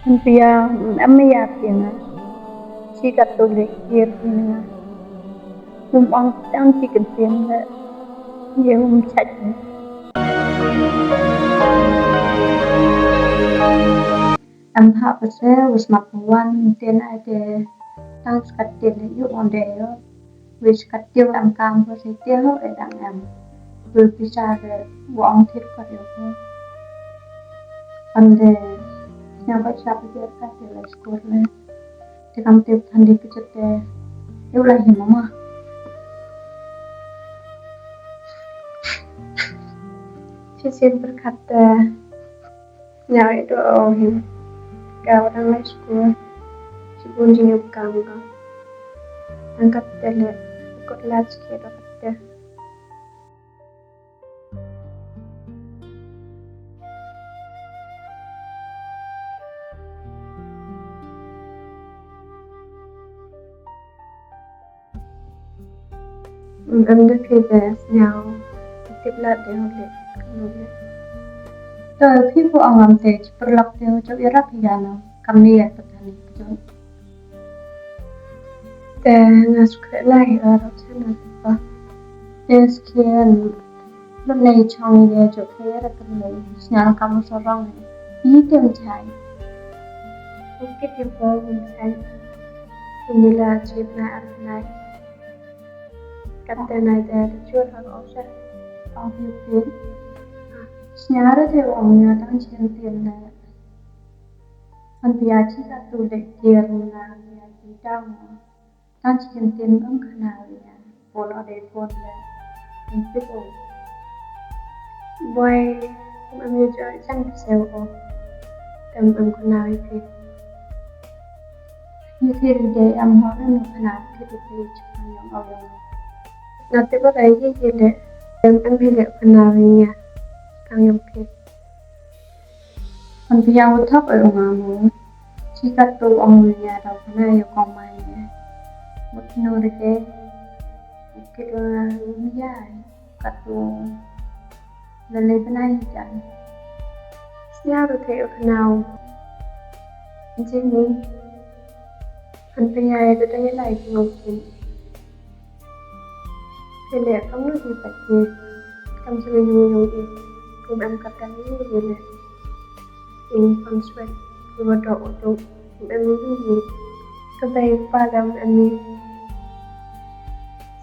Pia ammi yapina chi cattolic yerina ang chicken tin la yung chat am ha pase was mapuan tin ade tang skatin yu onde yo which katil am kam positive edang am will pisare wong thit ko yo ande nyaba chap yer ka tele school le te kam te thandi pichete yu la hi mama Sisi berkata nyawa itu him kau orang lain school sebelum jenuh kangga angkat tele ikut las kira kata anda kira nyawa tiplah deh oleh kamu तो people ang stage perlak teo jo ira piyano kami ya petani jo te ngasuk lai aro chana tipa deskian lúc này chong ye jo kaya kami sinyal kamu sorong ini tem chai mungkin tipe misalnya inilah cipna arnai kata nai dari jual harus osah ông Nyara theo ông nhà đang trên tiền là phần bia chỉ là tụ để tiền là bia chỉ đau mà đang trên tiền ông khả nào vậy bốn ở đây bốn là anh biết ổn boy em như chơi chẳng sao ổn tầm ông khả nào vậy như thế để em hỏi em khả nào thì được đi chụp hình ông ở đâu nó tới có đấy gì để em biết liệu khả nào vậy nha kang yung kid. Ang piyaw thap ay umamo. Chika to ang niya daw na yung komay niya. Mutnuri ke. Kito na lumiyay. Kato. Lalay banay dyan. Siyaro tayo kanaw. Jini. Ang piyay ito tayo lai pingukin. Kaya kamu di pati. Kamu sabi yung cùng em cặp đăng như vậy nè in construct thì mà độ độ cùng em như gì cái đây qua làm anh đi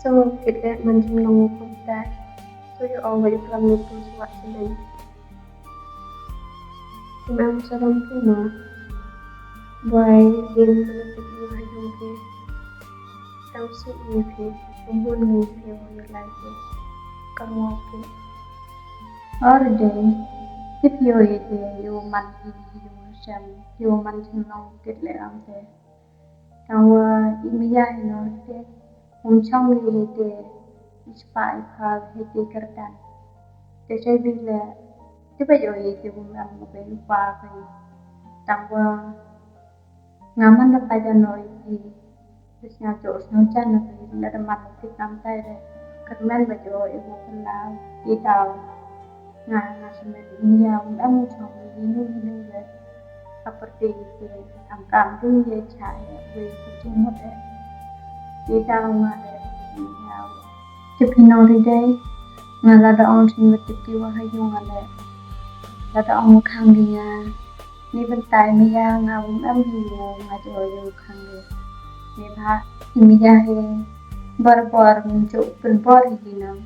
so kita manjung long kontak so you always from me to what to cùng em sẽ làm cái nó boy in menepik như hai dòng kia trong sự như thế cũng buồn ngủ theo như lại thế cầm ngọc kia Ở đây, tiếp theo thì yêu mạnh yêu mạnh trong lòng kết lệ ông thế. Trong ý giải nó thế, ông trong thì spy phá thì kerdan. Thế sai vì là tiếp bây giờ thì ông làm một cái phá cái trong ngaman na pa dyan no thì nhà chỗ nó chân là cái mặt thì nằm tay đấy. Kerman bây giờ ibu kenal di tàu Nah, sebenarnya udah muncul ini le seperti itu angka itu ya cahaya begitu mudah di dalam ada ya kepinori deh nggak ada orang sini betul wahyu nggak ada orang khang dia ni bentai mia ngawung am hiu ngajoyo khang dia ni ha imia he bar muncul penbor hinam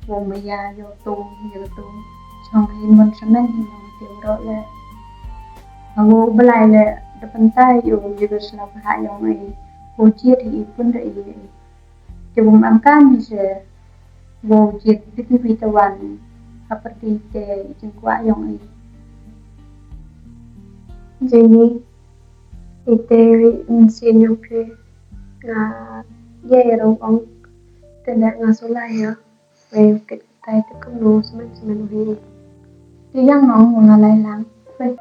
Bộ mày già vô tu Xong thì mình sẽ mang hình ảnh tiểu đó là Vô bà lại là Đập bàn tay vô Vô sạp hạ dòng này Vô chia thì ý quân ra ý Thì bụng ám can thì sẽ Vô chia thì vì tà hoàn Seperti te Jeung kwa dòng ấy Jadi Ite Insin yung ke Nga Yaya rong ong Tanda nga solay ya về cái tay tôi cũng luôn mình vì tôi đang ngọn nguồn lại lắm vậy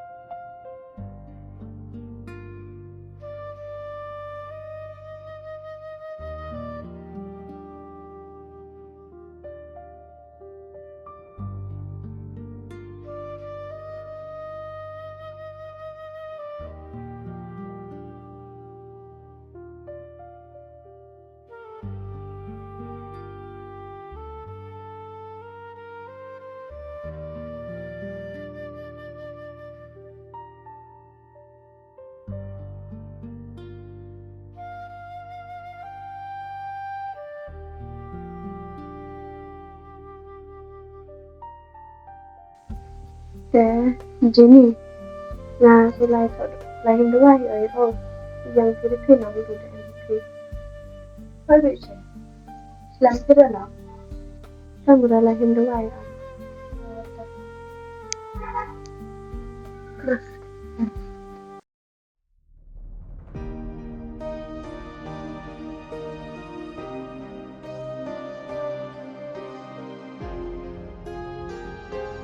sẽ Jenny là tôi lại hình đúng ai ấy thôi yang Philippines nó được thì phải bị chết làm cái đó nó sao người ta lại hình đúng ai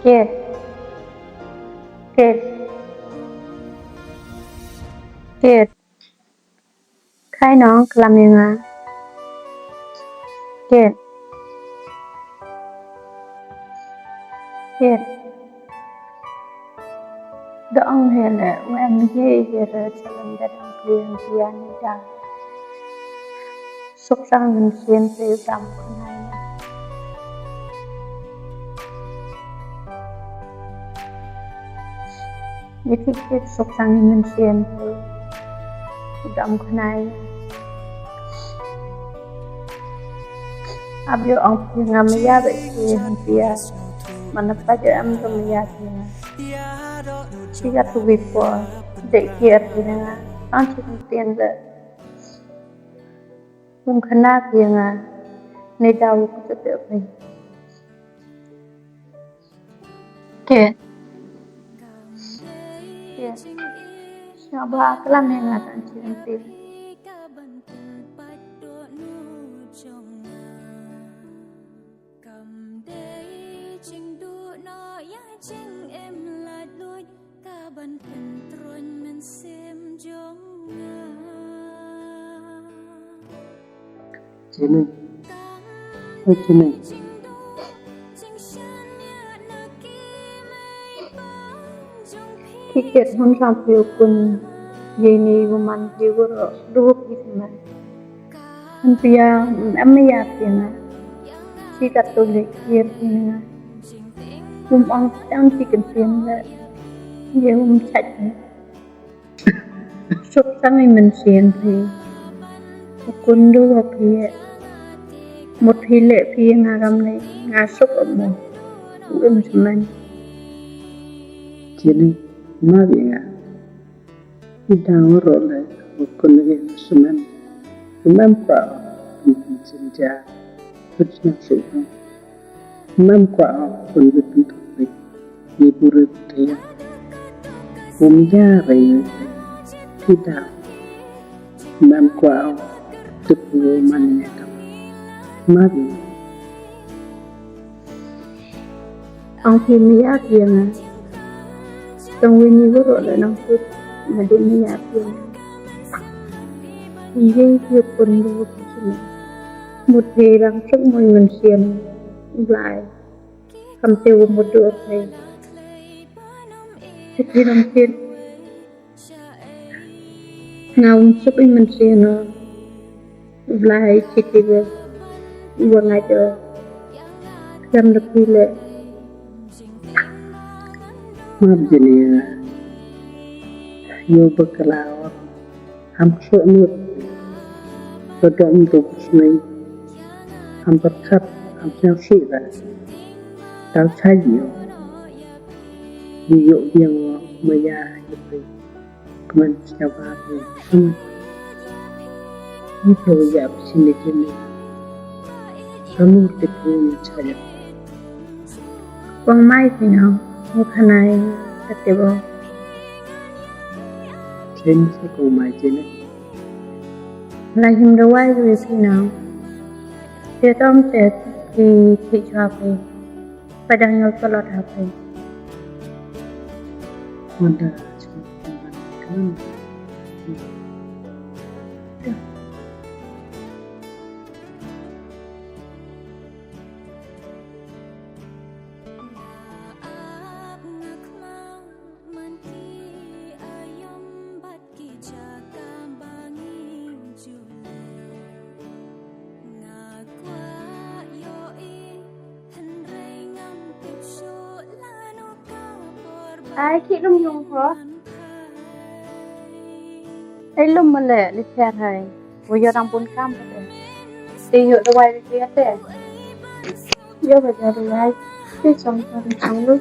Kid Kid Kid ใครน้องกลับยังไง Kid Kid the ông hè là em dễ dễ rồi cho nên đã đăng quyền tiền ra sốc sang mình xuyên từ tầm con này như khi kết sốc sang mình xuyên từ tầm con này अब जो ông ya vậy thì mana pada am ya jika tu vipo dek kia thì anh chỉ tiền là không khả năng gì nơi đâu cũng sẽ được mình kệ sao ba cái làm này là anh chỉ tiền Chị này, ôi chị này, khi kết hôn xong phiêu quân dây ni của mình phiêu của rồi đuốc gì mà anh phiêu em mới dạp thì khi gặp tôi lịch kia thì ông chỉ cần phiền là giờ ông sạch sốt sang mình xiên thì quân đuốc thì một thì lệ phi gam này sốc ở một cũng mình chị này, má bị đi đào rồi lại một con người sumen quả mình sinh ra rất là sự quả con người bị thuộc về đi bùrù thì gia về đi đào quả thực người mình nhẹ má bị ông thì mi ác riêng trong nguyên như có rồi nó phút mà đi mi ác riêng dây việc quân đồ một thì đang sức mình xiên lại cầm tiêu một đứa thầy thì đồng tiền ngào sức mình xiên lại chỉ thì vừa ngày chờ làm được gì lệ má chị này yêu bậc lao ham sợ nước berdoa untuk sungai hampir khắp hampir sih lah tahu saja ví dụ yang maya itu kemudian siapa pun itu ya sini sini kamu tekun saja quăng mai thì nào một thằng này thật tuyệt vời trên sẽ có mai trên là hình đâu ai rồi thì nào thì trong tết thì thị cho phải pada ngel kalau apa ada kan ai khi lum dùng hả ai lum mà lệ đi theo thầy bây giờ đang buồn cam rồi thì nhựa đâu ai đi hết giờ bây giờ thì ai cái xong rồi xong lúc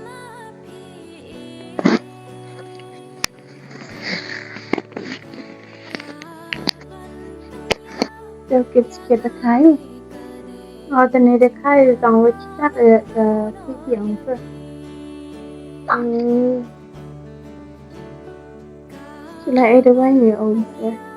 Eu kipsketa kai. Ordinary kai dong which that kiki onse. Sila ede wai ni onse.